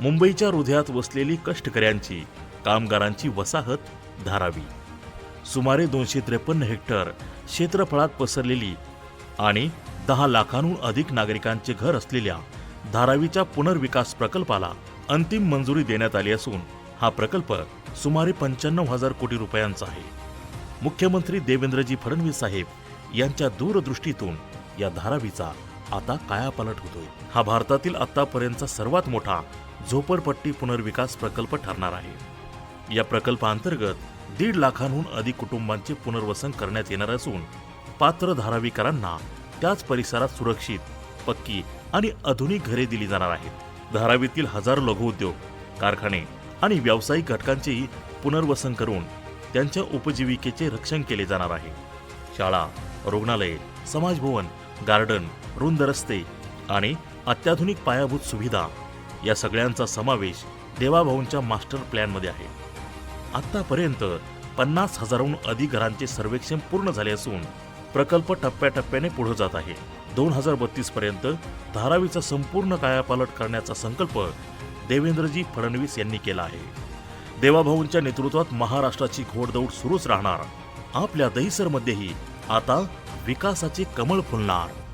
मुंबईच्या हृदयात वसलेली कष्टकऱ्यांची, कामगारांची वसाहत धारावी. सुमारे 253 हेक्टर क्षेत्रफळात पसरलेली आणि 10 लाखांहून अधिक नागरिकांचे घर असलेल्या धारावीच्या पुनर्विकास प्रकल्पाला अंतिम मंजुरी देण्यात आली असून हा प्रकल्प सुमारे 95,000 कोटी रुपयांचा आहे. मुख्यमंत्री देवेंद्रजी फडणवीस साहेब यांच्या दूरदृष्टीतून या धारावीचा आता कायापालट होतोय. हा भारतातील आतापर्यंतचा सर्वात मोठा झोपडपट्टी पुनर्विकास प्रकल्प ठरणार आहे. या प्रकल्पाअंतर्गत 1.5 लाखांहून अधिक कुटुंबांचे पुनर्वसन करण्यात येणार असून पात्र धारावीकरांना त्याच परिसरात सुरक्षित, पक्की आणि आधुनिक घरे दिली जाणार आहेत. धारावीतील हजारो लघुउद्योग, कारखाने आणि व्यावसायिक घटकांचेही पुनर्वसन करून त्यांच्या उपजीविकेचे रक्षण केले जाणार आहे. शाळा, रुग्णालये, समाजभवन, गार्डन, रुंद रस्ते आणि अत्याधुनिक पायाभूत सुविधा या सगळ्यांचा समावेश देवाभाऊंच्या मास्टर प्लॅनमध्ये आहे. आतापर्यंत 50,000हून अधिक घरांचे सर्वेक्षण पूर्ण झाले असून प्रकल्प टप्प्याटप्प्याने पुढे जात आहे. 2032 पर्यंत धारावीचा संपूर्ण कायापालट करण्याचा संकल्प देवेंद्रजी फडणवीस यांनी केला आहे. देवाभाऊंच्या नेतृत्वात महाराष्ट्राची घोडदौड सुरूच राहणार. आपल्या दहिसरमध्येही आता विकासाचे कमळ फुलणार.